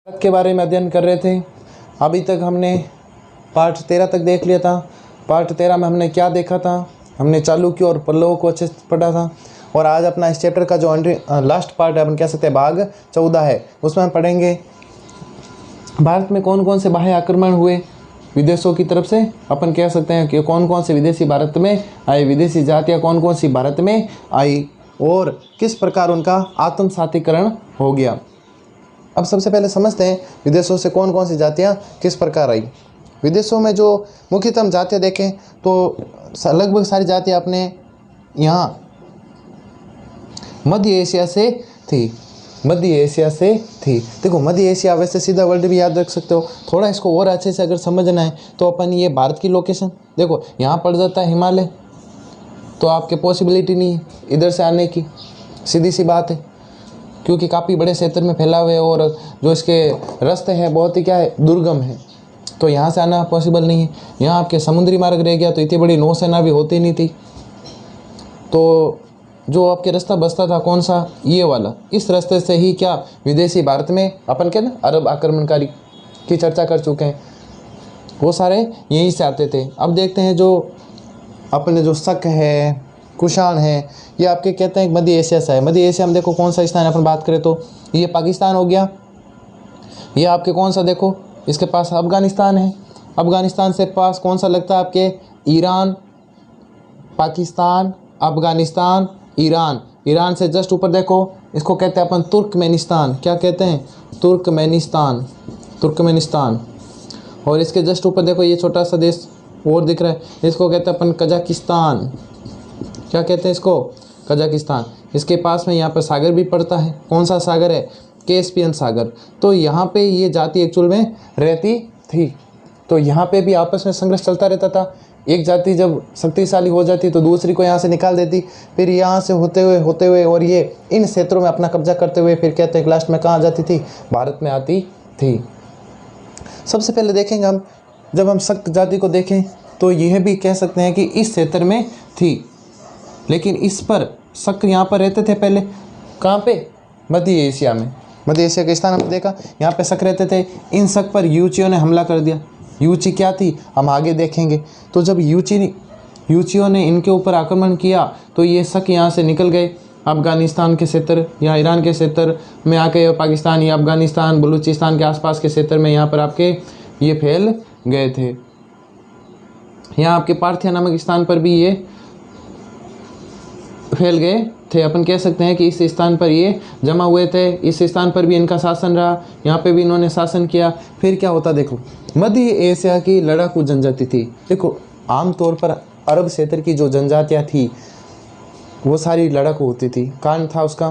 भारत के बारे में अध्ययन कर रहे थे। अभी तक हमने पार्ट 13 तक देख लिया था। पार्ट 13 में हमने क्या देखा था, हमने चालुक्य और पल्लवों को अच्छे से पढ़ा था। और आज अपना इस चैप्टर का जो लास्ट पार्ट है, अपन कह सकते हैं भाग 14 है, उसमें हम पढ़ेंगे भारत में कौन कौन से बाह्य आक्रमण हुए विदेशों की तरफ से। अपन कह सकते हैं कि कौन कौन से विदेशी भारत में आए, विदेशी जातियाँ कौन कौन सी भारत में आई और किस प्रकार उनका आत्मसातीकरण हो गया। अब सबसे पहले समझते हैं विदेशों से कौन कौन सी जातियाँ किस प्रकार आई। विदेशों में जो मुख्यतः हम जातियाँ देखें तो लगभग सारी जातियाँ अपने यहाँ मध्य एशिया से थी। मध्य एशिया से थी। देखो मध्य एशिया वैसे सीधा वर्ल्ड भी याद रख सकते हो। थोड़ा इसको और अच्छे से अगर समझना है तो अपन ये भारत की लोकेशन देखो, यहाँ पड़ जाता है हिमालय, तो आपके पॉसिबिलिटी नहीं है इधर से आने की, सीधी सी बात है, क्योंकि काफ़ी बड़े क्षेत्र में फैला हुए और जो इसके रास्ते हैं बहुत ही क्या है, दुर्गम है, तो यहाँ से आना पॉसिबल नहीं है। यहाँ आपके समुद्री मार्ग रह गया तो इतनी बड़ी नौसेना भी होती नहीं थी, तो जो आपके रास्ता बसता था कौन सा, ये वाला, इस रास्ते से ही क्या विदेशी भारत में अपन के ना अरब आक्रमणकारी की चर्चा कर चुके हैं, वो सारे यहीं से आते थे। अब देखते हैं जो अपने जो शक है, कुषाण है, ये आपके कहते हैं मध्य एशिया से है। मध्य एशिया में देखो कौन सा स्थान अपन बात करें तो ये पाकिस्तान हो गया। ये आपके कौन सा देखो, इसके पास अफ़गानिस्तान है। अफ़गानिस्तान से पास कौन सा लगता है आपके, Iran, Pakistan, Afghanistan, Iran. Iran से जस्ट ऊपर देखो, इसको कहते हैं अपन तुर्कमेनिस्तान। क्या कहते हैं, तुर्कमेनिस्तान, तुर्कमेनिस्तान। और इसके जस्ट ऊपर देखो ये छोटा सा देश और दिख रहा है, इसको कहते हैं अपन कजाकिस्तान। क्या कहते हैं इसको, कजाकिस्तान। इसके पास में यहाँ पर सागर भी पड़ता है, कौन सा सागर है, कैस्पियन सागर। तो यहाँ पे ये जाति एक्चुअल में रहती थी, तो यहाँ पे भी आपस में संघर्ष चलता रहता था। एक जाति जब शक्तिशाली हो जाती तो दूसरी को यहाँ से निकाल देती, फिर यहाँ से होते हुए और ये इन क्षेत्रों में अपना कब्जा करते हुए फिर कहते हैं लास्ट में कहाँ जाती थी, भारत में आती थी। सबसे पहले देखेंगे हम, जब हम शक जाति को देखें तो यह भी कह सकते हैं कि इस क्षेत्र में थी, लेकिन इस पर शक यहाँ पर रहते थे पहले, कहाँ पे, मध्य एशिया में। मध्य एशिया के स्थान हमने देखा, यहाँ पे शक रहते थे। इन शक पर यूचियों ने हमला कर दिया। यूची क्या थी हम आगे देखेंगे। तो जब यूचियों ने इनके ऊपर आक्रमण किया तो ये शक यहाँ से निकल गए अफ़गानिस्तान के क्षेत्र या ईरान के क्षेत्र में आके, पाकिस्तान या अफ़गानिस्तान बलूचिस्तान के आसपास के क्षेत्र में यहाँ पर आपके ये फैल गए थे। यहाँ आपके पार्थिया नामक स्थान पर भी ये फैल गए थे। अपन कह सकते हैं कि इस स्थान पर ये जमा हुए थे, इस स्थान पर भी इनका शासन रहा, यहाँ पे भी इन्होंने शासन किया। फिर क्या होता देखो, मध्य एशिया की लड़ाकू जनजाति थी। देखो आमतौर पर अरब क्षेत्र की जो जनजातियाँ थी वो सारी लड़ाकू होती थी। कारण था उसका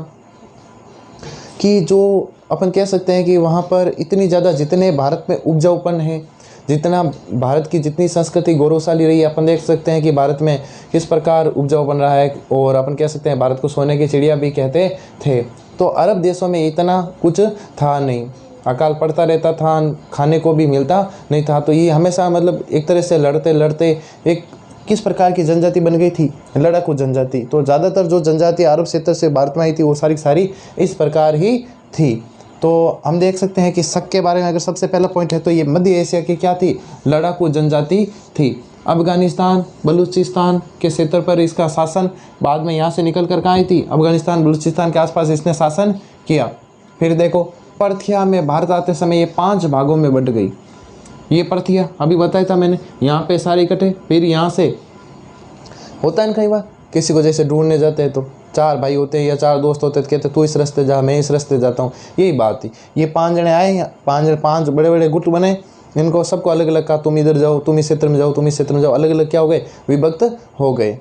कि जो अपन कह सकते हैं कि वहाँ पर इतनी ज़्यादा, जितने भारत में उपजाऊपन है, जितना भारत की जितनी संस्कृति गौरवशाली रही है, अपन देख सकते हैं कि भारत में किस प्रकार उपजाऊ बन रहा है, और अपन कह सकते हैं भारत को सोने की चिड़िया भी कहते थे। तो अरब देशों में इतना कुछ था नहीं, अकाल पड़ता रहता था, खाने को भी मिलता नहीं था। तो ये हमेशा मतलब एक तरह से लड़ते लड़ते एक किस प्रकार की जनजाति बन गई थी, लड़ाकू जनजाति। तो ज़्यादातर जो जनजाति अरब क्षेत्र से भारत में आई थी वो सारी सारी इस प्रकार ही थी। तो हम देख सकते हैं कि शक के बारे में अगर सबसे पहला पॉइंट है तो ये मध्य एशिया की क्या थी, लड़ाकू जनजाति थी। अफ़गानिस्तान बलूचिस्तान के क्षेत्र पर इसका शासन, बाद में यहाँ से निकल कर कहाँ आई थी, अफ़गानिस्तान बलूचिस्तान के आसपास इसने शासन किया। फिर देखो पार्थिया में भारत आते समय ये 5 भागों में बंट गई। ये पार्थिया अभी बताया था मैंने, यहाँ पे सारे इकट्ठे, फिर यहाँ से होता है ना कई बार किसी को जैसे ढूंढने जाते हैं तो 4 भाई होते हैं या 4 दोस्त होते हैं, तो कहते तू इस रास्ते जा, मैं इस रास्ते जाता हूँ। यही बात थी। ये 5 जने आए, 5 बड़े बड़े गुट बने, इनको सबको अलग अलग कहा तुम इधर जाओ, तुम इस क्षेत्र में जाओ, तुम इस क्षेत्र में जाओ, अलग अलग क्या हो गए, विभक्त हो गए।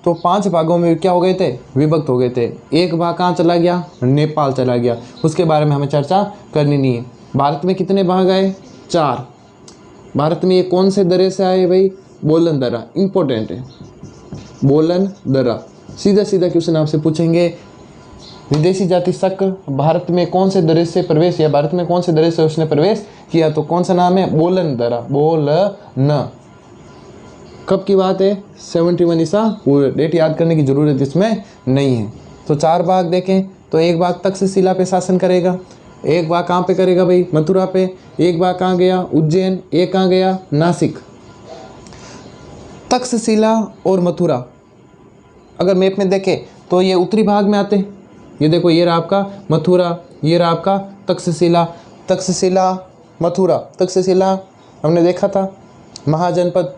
तो 5 भागों में क्या हो गए थे, विभक्त हो गए थे। एक भाग कहाँ चला गया, नेपाल चला गया, उसके बारे में हमें चर्चा करनी नहीं है। भारत में कितने भाग आए, 4। भारत में ये कौन से दर्रे से आए भाई, बोलन दर्रा, इंपॉर्टेंट है, बोलन दर्रा। सीधा सीधा क्वेश्चन आपसे पूछेंगे, विदेशी जाति शक भारत में कौन से दर्रे से प्रवेश किया, भारत में कौन से दर्रे से उसने प्रवेश किया, तो कौन सा नाम है, बोलन दर्रा, बोलन। कब की बात है, 71 ईसा पूर्व। डेट याद करने की जरूरत इसमें नहीं है। तो 4 भाग देखें तो एक भाग तक्षशिला पे शासन करेगा, एक भाग कहाँ पे करेगा भाई? मथुरा पे। एक भाग कहाँ गया? उज्जैन। एक कहाँ गया? नासिक। तक्षशिला और मथुरा अगर मैप में देखें तो ये उत्तरी भाग में आते हैं। ये देखो, ये रहा आपका मथुरा, ये रहा आपका तक्षशिला। तक्षशिला, मथुरा। तक्षशिला हमने देखा था महाजनपद,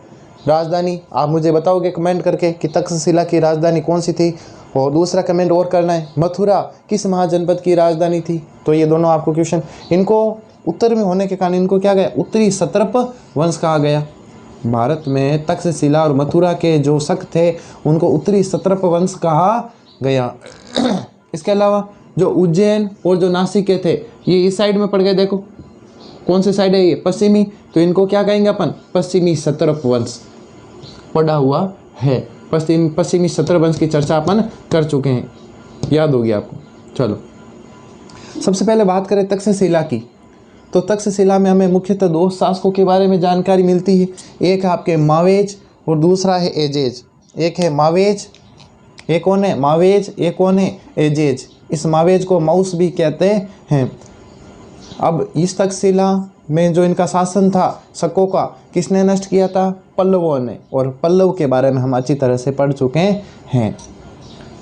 राजधानी। आप मुझे बताओगे कमेंट करके कि तक्षशिला की राजधानी कौन सी थी। और दूसरा कमेंट और करना है, मथुरा किस महाजनपद की राजधानी थी। तो ये दोनों आपको क्वेश्चन, इनको उत्तर में होने के कारण इनको क्या गया? उत्तरी सत्रप वंश कहा गया। भारत में तक्षशिला और मथुरा के जो शक थे उनको उत्तरी सत्रप वंश कहा गया। इसके अलावा जो उज्जैन और जो नासिक के थे ये इस साइड में पड़ गए। देखो कौन से साइड है ये? पश्चिमी। तो इनको क्या कहेंगे अपन? पश्चिमी सत्रप वंश पड़ा हुआ है। पश्चिमी सत्रप वंश की चर्चा अपन कर चुके हैं, याद होगी आपको। चलो सबसे पहले बात करें तक्षशिला की। तो तक्षशिला में हमें मुख्यतः दो शासकों के बारे में जानकारी मिलती है। एक है आपके मावेज और दूसरा है एजेज। एक है मावेज, एक कौन है? मावेज। एक कौन है? एजेज। इस मावेज को माउस भी कहते हैं। अब इस तक्षशिला में जो इनका शासन था शकों का, किसने नष्ट किया था? पल्लवों ने। और पल्लव के बारे में हम अच्छी तरह से पढ़ चुके हैं।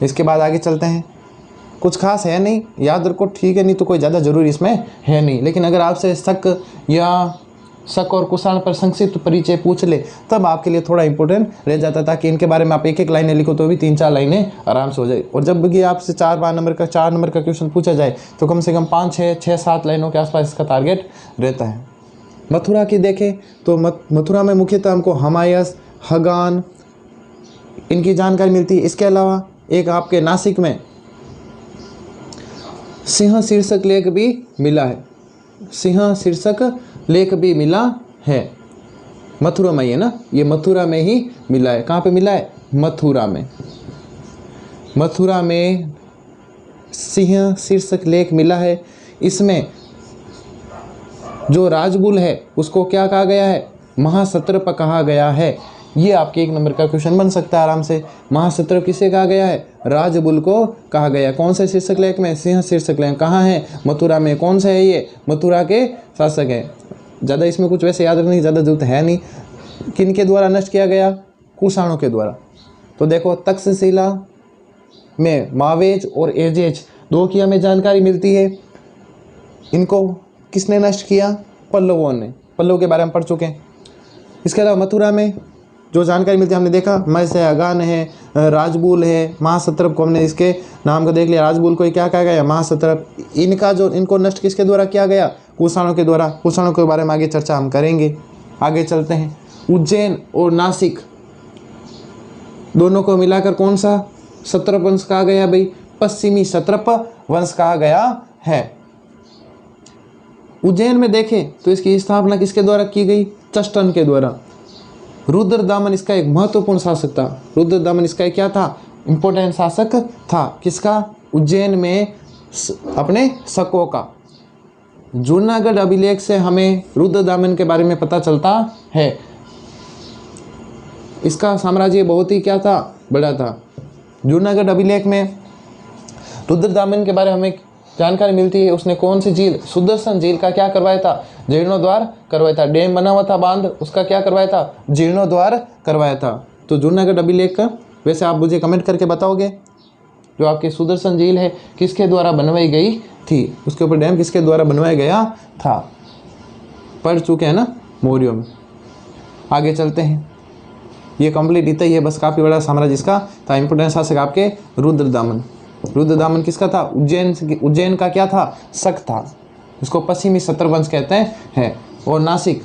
इसके बाद आगे चलते हैं। कुछ खास है नहीं, याद रखो, ठीक है, नहीं तो कोई ज़्यादा जरूरी इसमें है नहीं। लेकिन अगर आपसे शक और कुषाण पर संक्षिप्त परिचय पूछ ले तब आपके लिए थोड़ा इंपॉर्टेंट रह जाता, ताकि इनके बारे में आप एक एक लाइनें लिखो तो भी 3-4 लाइनें आराम से हो जाए। और जब भी आपसे 4 नंबर का क्वेश्चन पूछा जाए तो कम से कम 5-6-7 लाइनों के आसपास इसका टारगेट रहता है। मथुरा की देखें तो मथुरा में मुख्यतः हमको हमायस, हगान इनकी जानकारी मिलती है। इसके अलावा एक आपके नासिक में सिंह शीर्षक लेख भी मिला है। सिंह शीर्षक लेख भी मिला है। मथुरा में ही है ना, ये मथुरा में ही मिला है। कहाँ पे मिला है? मथुरा में। मथुरा में सिंह शीर्षक लेख मिला है। इसमें जो राजबुल है उसको क्या कहा गया है? महासत्रप कहा गया है। ये आपके 1 नंबर का क्वेश्चन बन सकता है आराम से। महासत्रप किसे कहा गया है? राजबुल को कहा गया। कौन से शीर्षक लेख में? सिंह शीर्षक लेख। कहाँ है? मथुरा में। कौन सा है ये? मथुरा के शासक है। ज़्यादा इसमें कुछ वैसे याद रखने की ज़्यादा जरूरत है नहीं। किन के द्वारा नष्ट किया गया? कुषाणों के द्वारा। तो देखो तक्षशिला में मावेज और एजेज दो की हमें जानकारी मिलती है। इनको किसने नष्ट किया? पल्लवों ने। पल्लव के बारे में पढ़ चुके हैं। इसके अलावा मथुरा में जो जानकारी मिलती है हमने देखा, मैस है, अगान है, राजबुल है, महासत्रप को हमने इसके नाम को देख लिया। राजबुल को क्या कहा गया? महासत्रप। इनको नष्ट किसके द्वारा किया गया? कुषाणों के द्वारा। कुषाणों के बारे में आगे चर्चा हम करेंगे। आगे चलते हैं। उज्जैन और नासिक दोनों को मिलाकर कौन सा सत्रप वंश कहा गया भाई? पश्चिमी सत्रप वंश कहा गया है। उज्जैन में देखें तो इसकी स्थापना किसके द्वारा की गई? चष्टन के द्वारा। रुद्रदामन इसका एक महत्वपूर्ण शासक था। रुद्रदामन इसका क्या था? इंपॉर्टेंट शासक था। किसका? उज्जैन में अपने शकों का। जूनागढ़ अभिलेख से हमें रुद्रदामन के बारे में पता चलता है। इसका साम्राज्य बहुत ही क्या था? बड़ा था। जूनागढ़ अभिलेख में रुद्रदामन के बारे में हमें जानकारी मिलती है। उसने कौन सी झील? सुदर्शन झील का क्या करवाया था? जीर्णोद्वार करवाया था। डैम बना हुआ था बांध, उसका क्या करवाया था? जीर्णोद्वार करवाया था। तो जूनागढ़ अभिलेख का वैसे आप मुझे कमेंट करके बताओगे, जो आपकी सुदर्शन झील है किसके द्वारा बनवाई गई थी? उसके ऊपर डैम किसके द्वारा बनवाया गया था? पढ़ चुके हैं ना मौर्यों में। आगे चलते हैं। ये कंप्लीट इतना ही है बस। काफ़ी बड़ा साम्राज्य इसका था। इंपोर्टेंट शासक आपके रुद्रदामन। रुद्रदामन किसका था? उज्जैन का क्या था? शक था। इसको पश्चिमी सत्रवंश कहते हैं। और नासिक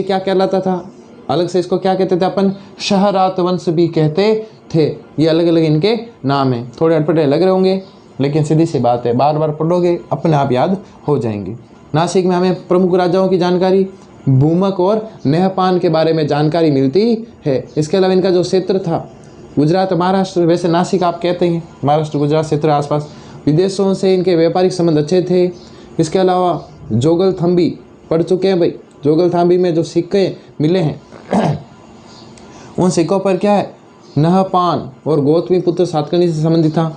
क्या कहलाता था? अलग से इसको क्या कहते थे अपन? शहरात वंश भी कहते थे। ये अलग अलग इनके नाम हैं। थोड़े अटपटे लग रहे होंगे लेकिन सीधी सी बात है, बार बार पढ़ोगे अपने आप याद हो जाएंगे। नासिक में हमें प्रमुख राजाओं की जानकारी, भूमक और नेहपान के बारे में जानकारी मिलती है। इसके अलावा इनका जो क्षेत्र था गुजरात, महाराष्ट्र, वैसे नासिक आप कहते हैं, महाराष्ट्र गुजरात क्षेत्र आसपास। विदेशों से इनके व्यापारिक संबंध अच्छे थे। इसके अलावा जोगलथम्बी पढ़ चुके हैं भाई। जोगलथम्बी में जो सिक्के मिले हैं उन सिक्कों पर क्या है? नहपान और गौतमी पुत्र सातकर्णी से संबंधित था।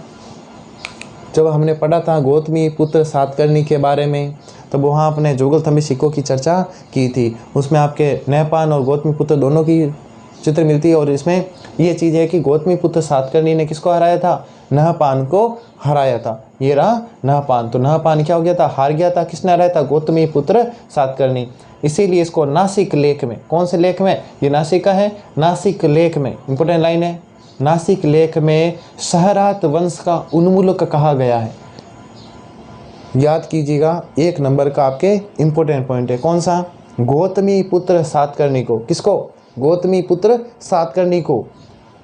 जब हमने पढ़ा था गौतमी पुत्र सातकर्णी के बारे में, तब वहाँ अपने जुगलथंबी सिक्कों की चर्चा की थी। उसमें आपके नहपान और गौतमी पुत्र दोनों की चित्र मिलती है। और इसमें ये चीज़ है कि गौतमी पुत्र सातकर्णी ने किसको हराया था? नहपान को हराया था। ये रहा नहपान। तो नहपान क्या हो गया था? हार गया था। किसने हराया था? गौतमी पुत्र सातकर्णी। इसीलिए इसको नासिक लेख में, कौन से लेख में? ये नासिक का है। नासिक लेख में इंपॉर्टेंट लाइन है, नासिक लेख में सहरात वंश का उन्मूलक कहा गया है। याद कीजिएगा, 1 नंबर का आपके इंपॉर्टेंट पॉइंट है। कौन सा? गौतमी पुत्र सातकर्णी को। किसको? गौतमी पुत्र सातकर्णी को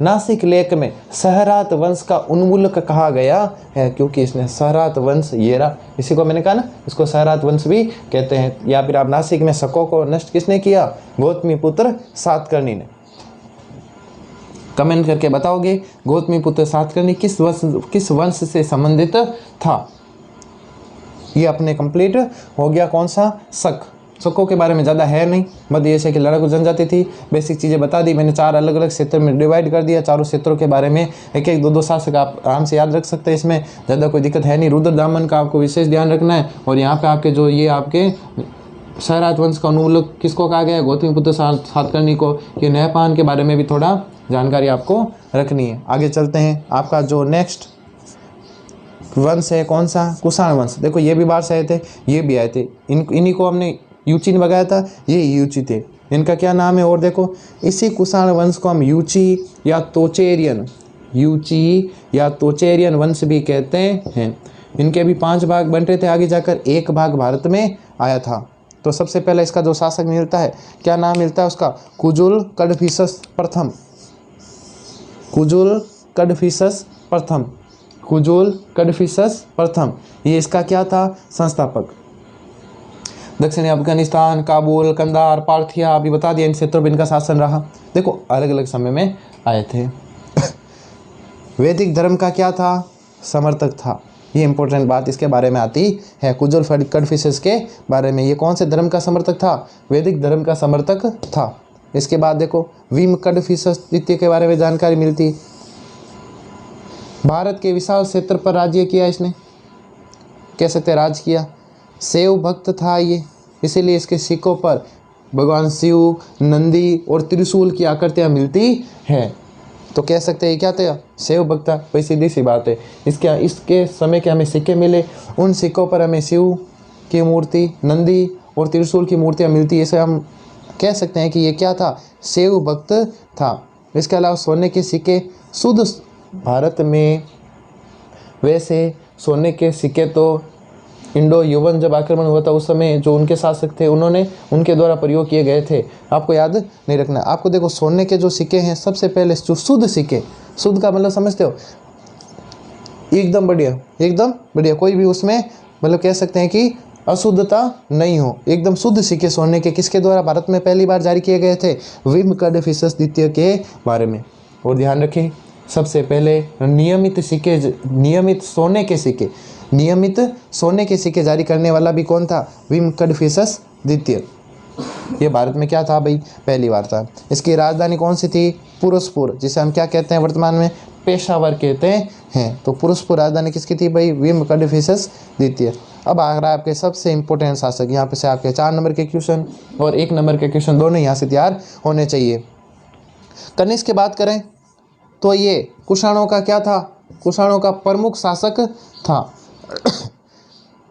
नासिक लेख में सहरात वंश का उन्मूलक कहा गया है, क्योंकि इसने सहरात वंश, ये रहा, इसी को मैंने कहा ना, इसको सहरात वंश भी कहते हैं। या फिर आप नासिक में शकों को नष्ट किसने किया? गौतमी पुत्र सातकर्णी ने। कमेंट करके बताओगे गौतमी पुत्र सातकर्णी किस वंश से संबंधित था। ये अपने कंप्लीट हो गया। कौन सा? शक। शकों के बारे में ज़्यादा है नहीं। मध्य एशिया की लड़ाकू जनजाति थी। बेसिक चीज़ें बता दी मैंने। 4 अलग अलग क्षेत्र में डिवाइड कर दिया। चारों क्षेत्रों के बारे में एक एक 2 शासक आप आराम से याद रख सकते हैं। इसमें ज़्यादा कोई दिक्कत है नहीं। रुद्रदामन का आपको विशेष ध्यान रखना है। और यहाँ पे आपके जो ये आपके सहरात वंश का उन्मूलक किसको कहा गया है? गौतमी पुत्र सातकर्णी को। ये नहपान के बारे में भी थोड़ा जानकारी आपको रखनी है। आगे चलते हैं। आपका जो नेक्स्ट वंश है कौन सा? कुषाण वंश। देखो ये भी बाहर से आए थे, ये भी आए थे। इन्हीं को हमने यूची लगाया था, ये यूची थे। इनका क्या नाम है? और देखो इसी कुषाण वंश को हम यूची या तोचेरियन वंश भी कहते हैं। इनके भी 5 भाग बन रहे थे। आगे जाकर 1 भाग भारत में आया था। तो सबसे पहले इसका जो शासक मिलता है, क्या नाम मिलता है उसका? कुजुल कडफिसस प्रथम। कुजुल कडफिसस प्रथम। ये इसका क्या था? संस्थापक। दक्षिणी अफगानिस्तान, काबुल, कंधार, पार्थिया अभी बता दिया, इन क्षेत्रों पर इनका शासन रहा। देखो अलग अलग समय में आए थे। वैदिक धर्म का क्या था? समर्थक था। ये इंपॉर्टेंट बात इसके बारे में आती है, कुजुल कडफिसस के बारे में। ये कौन से धर्म का समर्थक था? वैदिक धर्म का समर्थक था। इसके बाद देखो विम कडफिसस द्वितीय के बारे में जानकारी मिलती। भारत के विशाल क्षेत्र पर राज्य किया इसने, कह सकते राज किया। शैव भक्त था ये, इसीलिए इसके सिक्कों पर भगवान शिव, नंदी और त्रिशूल की आकृतियाँ मिलती है। तो कह सकते हैं क्या था? शैव भक्त था। भाई सीधी सी बात है। इसके समय के हमें सिक्के मिले, उन सिक्कों पर हमें शिव की मूर्ति, नंदी और त्रिशूल की मूर्तियाँ मिलती है। इसे हम कह सकते हैं कि ये क्या था? शैव भक्त था। इसके अलावा सोने के सिक्के शुद्ध भारत में, वैसे सोने के सिक्के तो इंडो यवन जब आक्रमण हुआ था उस समय जो उनके शासक थे उनके द्वारा प्रयोग किए गए थे। आपको याद नहीं रखना। आपको देखो सोने के जो सिक्के हैं, सबसे पहले जो शुद्ध सिक्के, शुद्ध का मतलब समझते हो? एकदम बढ़िया, कोई भी उसमें मतलब कह सकते हैं कि अशुद्धता नहीं हो, एकदम शुद्ध सिक्के सोने के किसके द्वारा भारत में पहली बार जारी किए गए थे? विम कडफिसस द्वितीय के बारे में। और ध्यान रखें सबसे पहले नियमित सोने के सिक्के जारी करने वाला भी कौन था? विम कडफिसस द्वितीय। ये भारत में क्या था भाई? पहली बार था। इसकी राजधानी कौन सी थी? पुरुषपुर, जिसे हम क्या कहते हैं वर्तमान में? पेशावर कहते हैं। तो पुरुषपुर राजधानी किसकी थी भाई? विम कडफिसस द्वितीय। अब आ रहा है आपके सबसे इंपॉर्टेंट शासक। यहाँ पे से आपके 4 नंबर के क्वेश्चन और 1 नंबर के क्वेश्चन दोनों यहाँ से तैयार होने चाहिए। कनिष्क की बात करें तो ये कुषाणों का क्या था? कुषाणों का प्रमुख शासक था।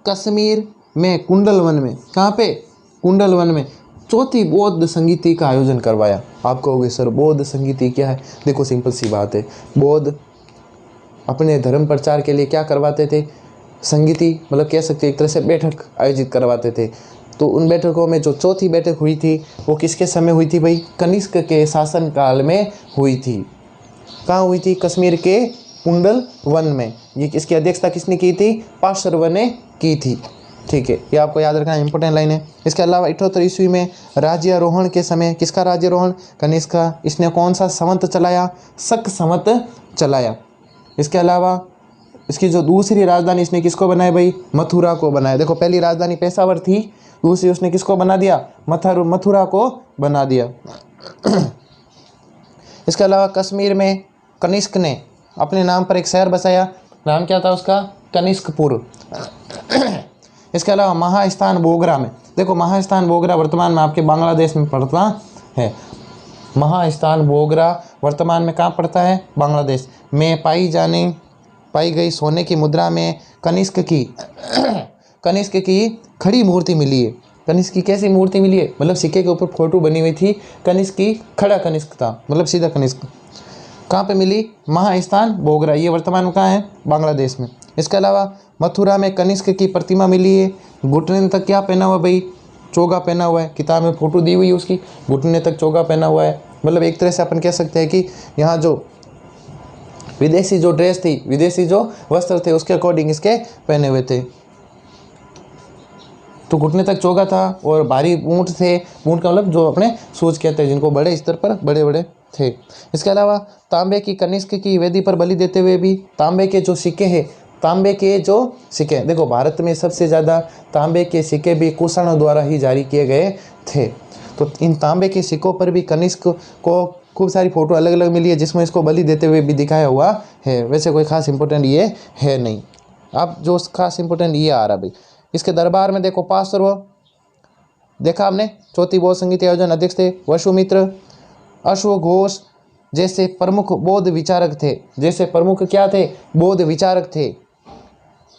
कश्मीर में कुंडलवन में, कहाँ पे? कुंडलवन में चौथी बौद्ध संगीति का आयोजन करवाया। आप कहोगे सर बौद्ध संगीति क्या है? देखो सिंपल सी बात है, बौद्ध अपने धर्म प्रचार के लिए क्या करवाते थे? संगीति मतलब कह सकते एक तरह से बैठक आयोजित करवाते थे। तो उन बैठकों में जो चौथी बैठक हुई थी वो किसके समय हुई थी भाई? कनिष्क के शासन काल में हुई थी। कहाँ हुई थी? कश्मीर के कुंडल वन में। ये इसकी अध्यक्षता किसने की थी? पार्श्व ने की थी। ठीक है, ये आपको याद रखना इंपॉर्टेंट लाइन है। इसके अलावा 78 ईस्वी में राज्यारोहण के समय, किसका राज्यारोहण? कनिष्क का। इसने कौन सा संवत चलाया? शक संवत चलाया। इसके अलावा इसकी जो दूसरी राजधानी इसने किसको बनाया भाई? मथुरा को बनाया। देखो पहली राजधानी पेशावर थी, दूसरी उसने किसको बना दिया? मथुरा को बना दिया। इसके अलावा कश्मीर में कनिष्क ने अपने नाम पर एक शहर बसाया। नाम क्या था उसका? कनिष्कपुर। इसके अलावा महास्थान बोगरा में, देखो महास्थान बोगरा वर्तमान में आपके बांग्लादेश में पड़ता है। महास्थान बोगरा वर्तमान में कहाँ पड़ता है? बांग्लादेश में। पाई गई सोने की मुद्रा में कनिष्क की खड़ी मूर्ति मिली है। कनिष्क की कैसी मूर्ति मिली है? मतलब सिक्के के ऊपर फोटो बनी हुई थी कनिष्क की, खड़ा कनिष्क था, मतलब सीधा कनिष्क। कहाँ पे मिली? महास्थान बोगरा, ये वर्तमान में कहाँ है? बांग्लादेश में। इसके अलावा मथुरा में कनिष्क की प्रतिमा मिली है। घुटने तक क्या पहना हुआ भाई? चोगा पहना हुआ है। किताब में फोटो दी हुई है उसकी, घुटने तक चोगा पहना हुआ है। मतलब एक तरह से अपन कह सकते हैं कि यहाँ जो विदेशी जो ड्रेस थी, विदेशी जो वस्त्र थे, उसके अकॉर्डिंग इसके पहने हुए थे। तो घुटने तक चोगा था और भारी ऊँट थे। ऊँट का मतलब जो अपने सूज कहते हैं, जिनको बड़े स्तर पर बड़े बड़े थे। इसके अलावा तांबे की कनिष्क की वेदी पर बलि देते हुए भी तांबे के जो सिक्के हैं, देखो भारत में सबसे ज़्यादा तांबे के सिक्के भी कुषाणों द्वारा ही जारी किए गए थे। तो इन तांबे के सिक्कों पर भी कनिष्क को खूब सारी फोटो अलग अलग मिली है, जिसमें इसको बलि देते हुए भी दिखाया हुआ है। वैसे कोई खास इंपॉर्टेंट ये है नहीं। अब जो खास इंपॉर्टेंट ये आ रहा भाई, इसके दरबार में देखो पार्श्व देखा आपने, चौथी बौद्ध संगीत आयोजन अध्यक्ष थे वसुमित्र अश्वघोष जैसे प्रमुख बौद्ध विचारक थे। जैसे प्रमुख क्या थे? बौद्ध विचारक थे।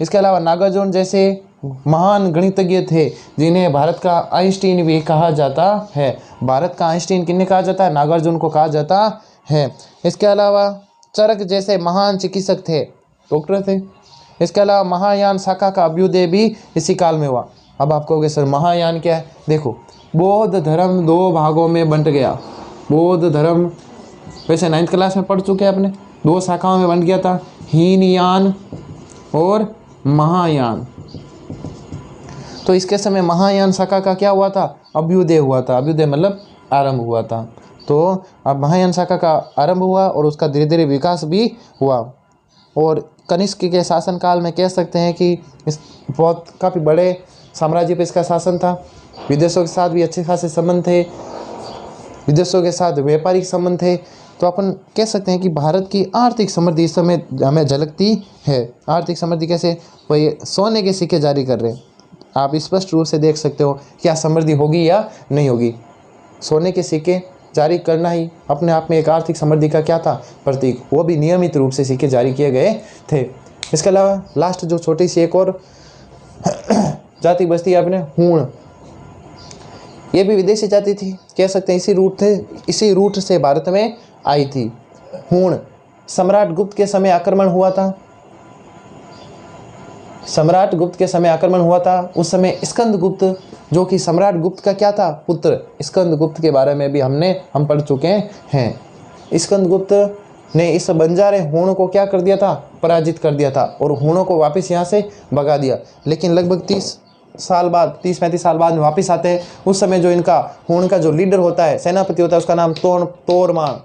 इसके अलावा नागार्जुन जैसे महान गणितज्ञ थे, जिन्हें भारत का आइंस्टीन भी कहा जाता है। भारत का आइंस्टीन किन्हें कहा जाता है? नागार्जुन को कहा जाता है। इसके अलावा चरक जैसे महान चिकित्सक थे, डॉक्टर थे। इसके अलावा महायान शाखा का अभ्युदय भी इसी काल में हुआ। अब आप कहोगे सर महायान क्या है? देखो बौद्ध धर्म 2 भागों में बंट गया। बौद्ध धर्म वैसे 9th क्लास में पढ़ चुके हैं अपने, 2 शाखाओं में बंट गया था, हीनयान और महायान। तो इसके समय महायान शाखा का क्या हुआ था? अभ्युदय हुआ था। अभ्युदय मतलब आरंभ हुआ था। तो अब महायान शाखा का आरंभ हुआ और उसका धीरे धीरे विकास भी हुआ। और कनिष्क के शासनकाल में कह सकते हैं कि इस बहुत काफ़ी बड़े साम्राज्य पे इसका शासन था। विदेशों के साथ भी अच्छे खासे संबंध थे, विदेशों के साथ व्यापारिक संबंध थे। तो अपन कह सकते हैं कि भारत की आर्थिक समृद्धि इस समय हमें झलकती है। आर्थिक समृद्धि कैसे? वही सोने के सिक्के जारी कर रहे हैं। आप स्पष्ट रूप से देख सकते हो क्या समृद्धि होगी या नहीं होगी। सोने के सिक्के जारी करना ही अपने आप में एक आर्थिक समृद्धि का क्या था? प्रतीक। वो भी नियमित रूप से सिक्के जारी किए गए थे। इसके अलावा लास्ट जो छोटी सी एक और जाति बस्ती है अपने हूण, ये भी विदेशी जाति थी, कह सकते हैं इसी रूट से भारत में आई थी। हूण सम्राट गुप्त के समय आक्रमण हुआ था। उस समय स्कंदगुप्त, जो कि सम्राट गुप्त का क्या था? पुत्र। स्कंदगुप्त के बारे में भी हम पढ़ चुके हैं। स्कंदगुप्त ने इस बंजारे हूण को क्या कर दिया था? पराजित कर दिया था और हूणों को वापस यहाँ से भगा दिया। लेकिन लगभग 30-35 साल बाद में वापस आते हैं। उस समय जो इनका हूण का जो लीडर होता है, सेनापति होता है, उसका नाम तोरमान,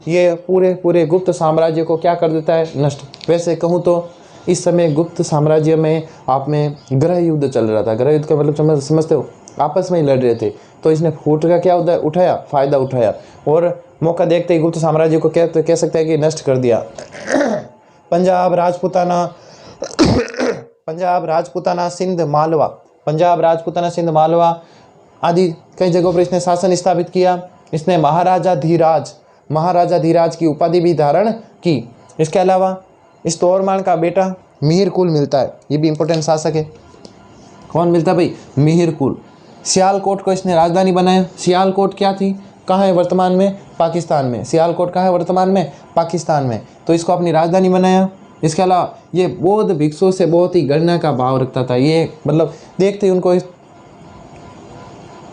ये पूरे गुप्त साम्राज्य को क्या कर देता है? नष्ट। वैसे कहूँ तो इस समय गुप्त साम्राज्य में आप में गृह युद्ध चल रहा था। गृह युद्ध का मतलब समझते हो? आपस में ही लड़ रहे थे। तो इसने फूट का क्या उठाया? फायदा उठाया और मौका देखते ही गुप्त साम्राज्य को कह सकते हैं कि नष्ट कर दिया। पंजाब राजपूताना सिंध मालवा आदि कई जगहों पर इसने शासन स्थापित किया। इसने महाराजा धीराज की उपाधि भी धारण की। इसके अलावा इस तोरमान का बेटा मिहिरकुल मिलता है। ये भी इंपॉर्टेंट शासक है। कौन मिलता है भाई? मिहिरकुल। सियालकोट को इसने राजधानी बनाया। सियालकोट क्या थी? कहाँ है वर्तमान में? पाकिस्तान में। सियालकोट कहाँ है वर्तमान में? पाकिस्तान में। तो इसको अपनी राजधानी बनाया। इसके अलावा ये बौद्ध भिक्षुओं से बहुत ही गणना का भाव रखता था। ये मतलब देखते ही उनको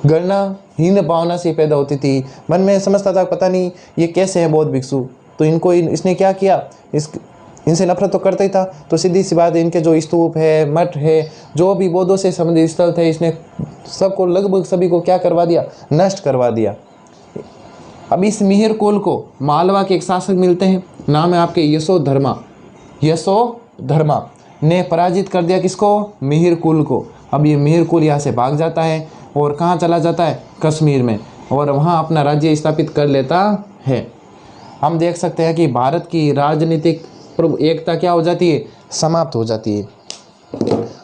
गणना हीन भावना से पैदा होती थी। मन में समझता था पता नहीं ये कैसे है बौद्ध भिक्षु। तो इसने क्या किया? इनसे नफरत तो करता ही था। तो सीधी सी बात है, इनके जो स्तूप है, मठ है, जो भी बौद्धों से संबंधित स्थल थे, इसने सबको लगभग सभी को क्या करवा दिया? नष्ट करवा दिया। अब इस मिहिरकुल को मालवा के एक शासक मिलते हैं, नाम है आपके यशोधर्मा ने पराजित कर दिया। किसको? मिहिरकुल को। अब ये मिहिरकुल यहाँ से भाग जाता है और कहाँ चला जाता है? कश्मीर में, और वहाँ अपना राज्य स्थापित कर लेता है। हम देख सकते हैं कि भारत की राजनीतिक एकता क्या हो जाती है? समाप्त हो जाती है।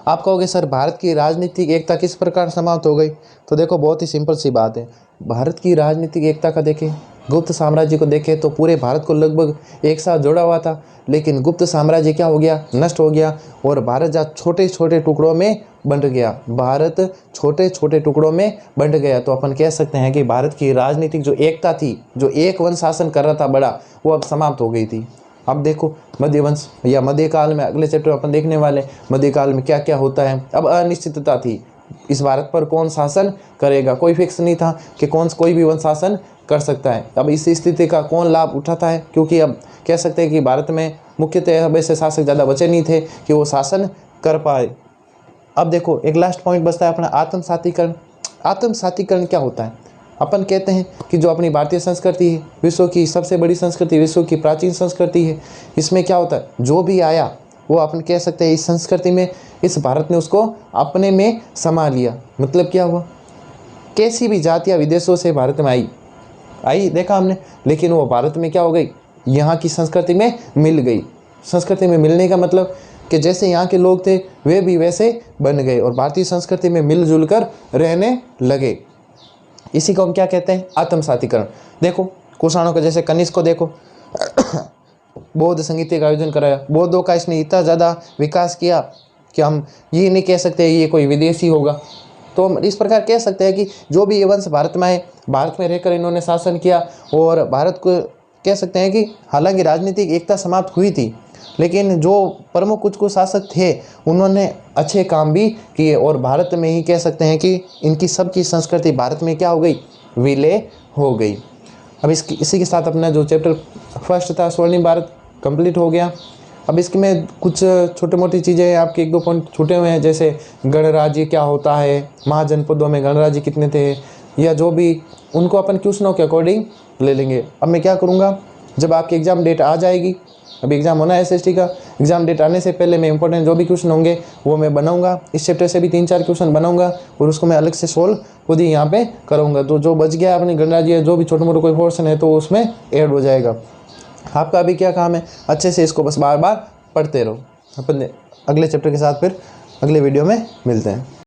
आप कहोगे सर भारत की राजनीतिक एकता किस प्रकार समाप्त हो गई? तो देखो बहुत ही सिंपल सी बात है। भारत की राजनीतिक एकता का देखें, गुप्त साम्राज्य को देखें तो पूरे भारत को लगभग एक साथ जोड़ा हुआ था, लेकिन गुप्त साम्राज्य क्या हो गया, नष्ट हो गया और भारत जहाँ छोटे छोटे टुकड़ों में बंट गया, भारत छोटे छोटे टुकड़ों में बंट गया। तो अपन कह सकते हैं कि भारत की राजनीतिक जो एकता थी, जो एक वंश शासन कर रहा था बड़ा, वो अब समाप्त हो गई थी। अब देखो मध्य वंश या मध्यकाल में, अगले चैप्टर अपन देखने वाले मध्यकाल में क्या क्या होता है। अब अनिश्चितता थी, इस भारत पर कौन शासन करेगा, कोई फिक्स नहीं था कि कोई भी वंश शासन कर सकता है। अब इस स्थिति का कौन लाभ उठाता है, क्योंकि अब कह सकते हैं कि भारत में मुख्यतः अब ऐसे शासक ज़्यादा बचे नहीं थे कि वो शासन कर पाए। अब देखो एक लास्ट पॉइंट बचता है अपना आत्मसातीकरण। आत्मसातीकरण क्या होता है? अपन कहते हैं कि जो अपनी भारतीय संस्कृति है, विश्व की सबसे बड़ी संस्कृति, विश्व की प्राचीन संस्कृति है, इसमें क्या होता है, जो भी आया वो अपन कह सकते हैं इस संस्कृति में, इस भारत ने उसको अपने में समा लिया। मतलब क्या हुआ, कैसी भी जातियाँ विदेशों से भारत में आई देखा हमने, लेकिन वो भारत में क्या हो गई, यहाँ की संस्कृति में मिल गई। संस्कृति में मिलने का मतलब कि जैसे यहाँ के लोग थे वे भी वैसे बन गए और भारतीय संस्कृति में मिलजुल कर रहने लगे। इसी को हम क्या कहते हैं, आत्मसातीकरण। देखो कुषाणों का, जैसे कनिष्क को देखो बौद्ध संगीत का आयोजन कराया, बौद्धों का इसने इतना ज़्यादा विकास किया कि हम ये नहीं कह सकते ये कोई विदेशी होगा। तो हम इस प्रकार कह सकते हैं कि जो भी ये वंश भारत में आए, भारत में रहकर इन्होंने शासन किया और भारत को कह सकते हैं कि हालांकि राजनीतिक एकता समाप्त हुई थी, लेकिन जो प्रमुख कुछ शासक थे उन्होंने अच्छे काम भी किए और भारत में ही कह सकते हैं कि इनकी सबकी संस्कृति भारत में क्या हो गई, विलय हो गई। अब इसी के साथ अपना जो चैप्टर फर्स्ट था स्वर्णिम भारत कंप्लीट हो गया। अब इसके में कुछ छोटी मोटी चीज़ें आपके एक दो पॉइंट छूटे हुए हैं, जैसे गणराज्य क्या होता है, महाजनपदों में गणराज्य कितने थे, या जो भी उनको अपन क्वेश्चनों के अकॉर्डिंग ले लेंगे। अब मैं क्या करूँगा, जब आपकी एग्ज़ाम डेट आ जाएगी, अभी एग्ज़ाम होना है एसएसटी का, एग्ज़ाम डेट आने से पहले मैं इंपॉर्टेंट जो भी क्वेश्चन होंगे वो मैं बनाऊंगा। इस चैप्टर से भी 3-4 क्वेश्चन बनाऊंगा और उसको मैं अलग से सोल्व खुद ही यहाँ पे करूँगा। तो जो बच गया अपनी गणराज्य, जो भी छोटे मोटे कोई पोर्शन है तो उसमें ऐड हो जाएगा। आपका अभी क्या काम है, अच्छे से इसको बस बार बार पढ़ते रहो। अपन अगले चैप्टर के साथ फिर अगले वीडियो में मिलते हैं।